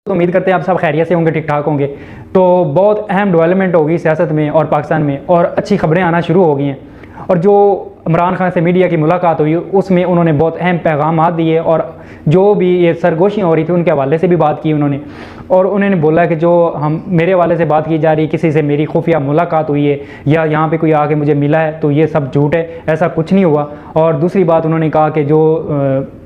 तो उम्मीद करते हैं आप सब खैरियत से होंगे, ठीक ठाक होंगे। तो बहुत अहम डेवलपमेंट होगी सियासत में और पाकिस्तान में, और अच्छी खबरें आना शुरू हो गई हैं। और जो इमरान खान से मीडिया की मुलाकात हुई उसमें उन्होंने बहुत अहम पैगाम दिए, और जो भी ये सरगोशियाँ हो रही थी उनके हवाले से भी बात की उन्होंने। और उन्होंने बोला कि जो हम मेरे हवाले से बात की जा रही, किसी से मेरी खुफिया मुलाकात हुई है या यहाँ पे कोई आके मुझे मिला है, तो ये सब झूठ है, ऐसा कुछ नहीं हुआ। और दूसरी बात उन्होंने कहा कि जो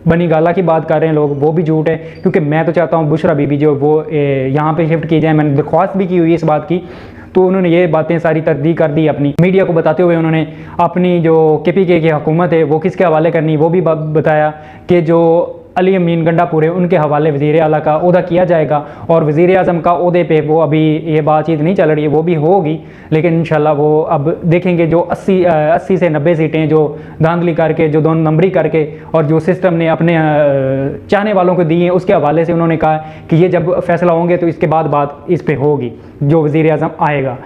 बनी गाला की बात कर रहे हैं लोग, वो भी झूठ है, क्योंकि मैं तो चाहता हूँ बुशरा बीबी जो वो यहाँ पे शिफ्ट की जाए। मैंने दरख्वास्त भी की हुई है इस बात की। तो उन्होंने ये बातें सारी तस्दीक कर दी अपनी मीडिया को बताते हुए। उन्होंने अपनी जो KPK की हुकूमत है वो किसके हवाले करनी वो भी बताया कि जो अली अमीन गंडापुर है उनके हवाले वज़ीर आला का ओहदा किया जाएगा, और वज़ीर आज़म का ओहदे पे वो अभी ये बातचीत नहीं चल रही है, वो भी होगी, लेकिन इंशाल्लाह वो अब देखेंगे। जो 80 से 90 सीटें जो धांधली करके, जो 2 नंबरी करके, और जो सिस्टम ने अपने चाहने वालों को दी है, उसके हवाले से उन्होंने कहा कि ये जब फैसला होंगे तो इसके बाद बात इस पर होगी, जो वज़ीर आज़म आएगा।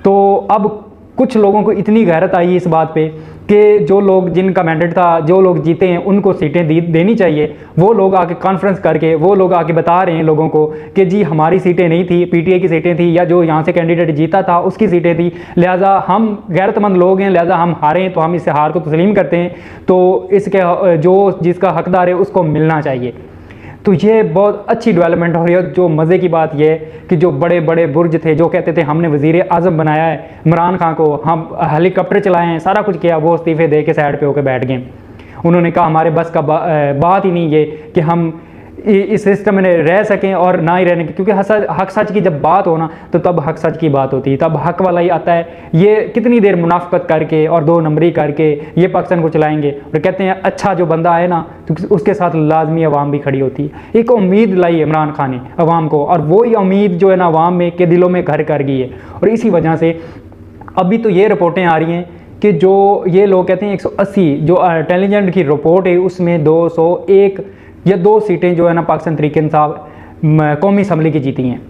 तो अब कुछ लोगों को इतनी गैरत आई इस बात पे कि जो लोग जिनका मैंडेट था, जो लोग जीते हैं, उनको सीटें देनी चाहिए। वो लोग आके कॉन्फ्रेंस करके वो लोग आके बता रहे हैं लोगों को कि जी हमारी सीटें नहीं थी, PTI की सीटें थी, या जो यहाँ से कैंडिडेट जीता था उसकी सीटें थी, लिहाजा हम गैरतमंद लोग हैं, लिहाजा हम हारे हैं, तो हम इस हार को तस्लीम करते हैं, तो इसके जो जिसका हकदार है उसको मिलना चाहिए। तो ये बहुत अच्छी डेवलपमेंट हो रही है। जो मज़े की बात ये है कि जो बड़े बड़े बुर्ज थे, जो कहते थे हमने वज़ीर आज़म बनाया है इमरान खान को, हम हेलीकॉप्टर चलाए हैं, सारा कुछ किया, वो इस्तीफ़े दे के साइड पे होकर बैठ गए। उन्होंने कहा हमारे बस का बात ही नहीं ये कि हम इस सिस्टम में रह सकें और ना ही रहने की, क्योंकि हक सच की जब बात हो ना तो तब हक सच की बात होती है, तब हक वाला ही आता है। ये कितनी देर मुनाफकत करके और 2 नंबरी करके ये पाकिस्तान को चलाएंगे, और कहते हैं अच्छा जो बंदा आए ना तो उसके साथ लाजमी अवाम भी खड़ी होती है। एक उम्मीद लाई इमरान खान ने अवाम को, और वही उम्मीद जो है ना अवाम में के दिलों में घर कर गई है। और इसी वजह से अभी तो ये रिपोर्टें आ रही हैं कि जो ये लोग कहते हैं 180 जो इंटेलिजेंट की रिपोर्ट है उसमें 201 या 2 सीटें जो है ना पाकिस्तान तहरीक इंसाफ कौमी असम्बली की जीती हैं,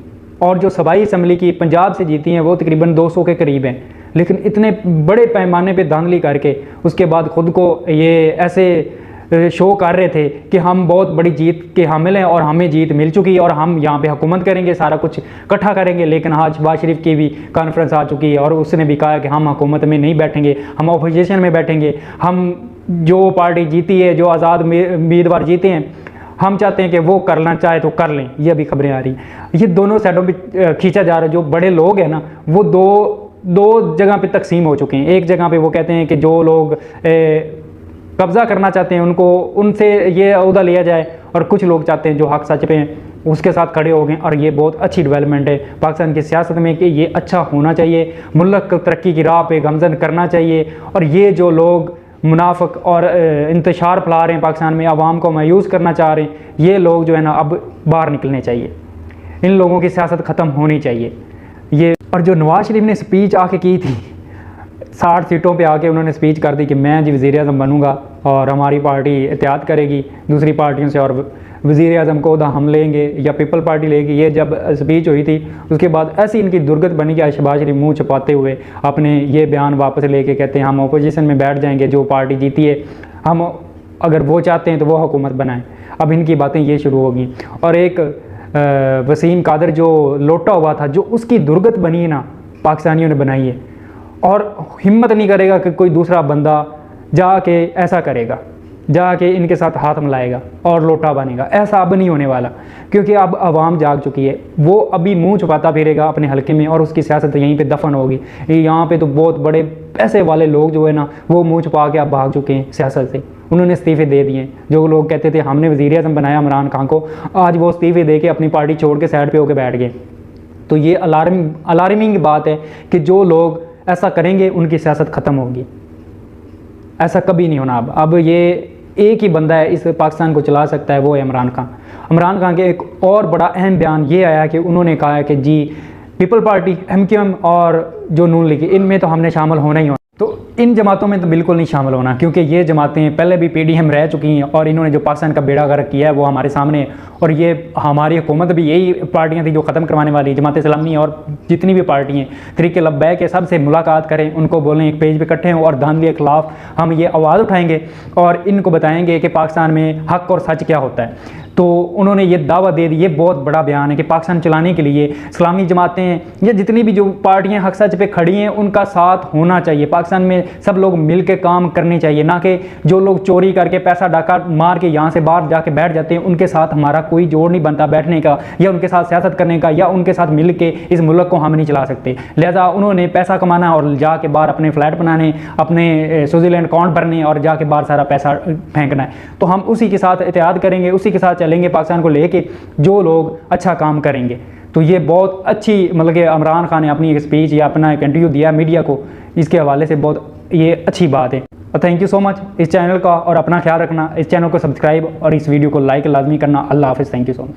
और जो सूबाई असम्बली की पंजाब से जीती हैं वो तकरीबन 200 के करीब हैं। लेकिन इतने बड़े पैमाने पे धांधली करके उसके बाद ख़ुद को ये ऐसे शो कर रहे थे कि हम बहुत बड़ी जीत के हामिल हैं और हमें जीत मिल चुकी है और हम यहाँ पे हुकूमत करेंगे, सारा कुछ इकट्ठा करेंगे। लेकिन आज शहबाज शरीफ की भी कॉन्फ्रेंस आ चुकी है और उसने भी कहा कि हम हुकूमत में नहीं बैठेंगे, हम अपोजिशन में बैठेंगे। हम जो पार्टी जीती है, जो आज़ाद उम्मीदवार जीते हैं, हम चाहते हैं कि वो करना चाहे तो कर लें। ये अभी खबरें आ रही हैं, ये दोनों साइडों पे खींचा जा रहा है। जो बड़े लोग हैं ना वो दो जगह पे तकसीम हो चुके हैं। एक जगह पे वो कहते हैं कि जो लोग कब्ज़ा करना चाहते हैं उनसे ये ओहदा लिया जाए, और कुछ लोग चाहते हैं जो हक सच पे हैं उसके साथ खड़े हो गए। और ये बहुत अच्छी डेवलपमेंट है पाकिस्तान की सियासत में कि ये अच्छा होना चाहिए, मुल्क को तरक्की की राह पे गमजन करना चाहिए। और ये जो लोग मुनाफिक और इंतशार फैला रहे हैं पाकिस्तान में, आवाम को मायूस करना चाह रहे हैं, ये लोग जो है ना अब बाहर निकलने चाहिए। इन लोगों की सियासत ख़त्म होनी चाहिए। ये और जो नवाज शरीफ ने स्पीच आके की थी 60 सीटों पे आके उन्होंने स्पीच कर दी कि मैं जी वज़ीर आज़म बनूंगा और हमारी पार्टी एहतियात करेगी दूसरी पार्टियों से, और वज़ीर आज़म को हम लेंगे या पीपल पार्टी लेगी। ये जब स्पीच हुई थी उसके बाद ऐसी इनकी दुर्गत बनी कि शहबाज शरीफ मुँह छुपाते हुए अपने ये बयान वापस लेके कहते हैं हम अपोजिशन में बैठ जाएंगे, जो पार्टी जीती है हम अगर वो चाहते हैं तो वो हुकूमत बनाएं। अब इनकी बातें ये शुरू होगी। और एक वसीम कादर जो लोटा हुआ था, जो उसकी दुर्गत बनी है ना पाकिस्तानियों ने बनाई है, और हिम्मत नहीं करेगा कि कोई दूसरा बंदा जाके ऐसा करेगा, जाके इनके साथ हाथ मिलाएगा और लोटा बनेगा। ऐसा अब नहीं होने वाला, क्योंकि अब आवाम जाग चुकी है। वो अभी मुंह छुपाता फिरेगा अपने हल्के में और उसकी सियासत यहीं पे दफन होगी। यहाँ पे तो बहुत बड़े पैसे वाले लोग जो है ना वो मुंह छुपा के अब भाग चुके हैं सियासत से, उन्होंने इस्तीफ़े दे दिए। जो लोग कहते थे हमने वज़ीर आज़म बनाया इमरान खान को, आज वो इस्तीफ़े दे के अपनी पार्टी छोड़ के साइड पर होकर बैठ गए। तो ये अलार्मिंग बात है कि जो लोग ऐसा करेंगे उनकी सियासत ख़त्म होगी। ऐसा कभी नहीं होना। अब ये एक ही बंदा है इस पाकिस्तान को चला सकता है, वो है इमरान खान। इमरान खान के एक और बड़ा अहम बयान ये आया कि उन्होंने कहा है कि जी पीपल पार्टी, MQM और जो नून लीग, इनमें तो हमने शामिल होना ही होना। तो इन जमातों में तो बिल्कुल नहीं शामिल होना, क्योंकि ये जमातें पहले भी PDM रह चुकी हैं और इन्होंने जो पाकिस्तान का बेड़ा गर्क किया है वो हमारे सामने है। और ये हमारी हुकूमत भी यही पार्टियां थी जो ख़त्म करवाने वाली, जमात इस्लामी और जितनी भी पार्टी हैं, तरीके लब्बैक के सबसे मुलाकात करें, उनको बोलें एक पेज पे इकट्ठे हों और धांधली के ख़िलाफ़ हम ये आवाज़ उठाएँगे और इनको बताएँगे कि पाकिस्तान में हक़ और सच क्या होता है। तो उन्होंने ये दावा दे दी, ये बहुत बड़ा बयान है कि पाकिस्तान चलाने के लिए इस्लामी जमातें या जितनी भी जो पार्टियां हक सच पे खड़ी हैं उनका साथ होना चाहिए। पाकिस्तान में सब लोग मिल के काम करने चाहिए, ना कि जो लोग चोरी करके पैसा डाका मार के यहाँ से बाहर जाके बैठ जाते हैं उनके साथ हमारा कोई जोड़ नहीं बनता बैठने का या उनके साथ सियासत करने का, या उनके साथ मिल के इस मुल्क को हम नहीं चला सकते। लिहाजा उन्होंने पैसा कमाना और जाके बाहर अपने फ्लैट बनाने, अपने स्विट्जरलैंड अकाउंट भरने और जाके बाहर सारा पैसा फेंकना है। तो हम उसी के साथ इत्तेहाद करेंगे, उसी के साथ चलेंगे पाकिस्तान को लेके जो लोग अच्छा काम करेंगे। तो ये बहुत अच्छी मतलब कि इमरान खान ने अपनी एक स्पीच या अपना एक इंटरव्यू दिया मीडिया को, इसके हवाले से बहुत ये अच्छी बात है। और थैंक यू सो मच इस चैनल का, और अपना ख्याल रखना, इस चैनल को सब्सक्राइब और इस वीडियो को लाइक लाजमी करना। अल्लाह हाफिज़, थैंक यू सो मच।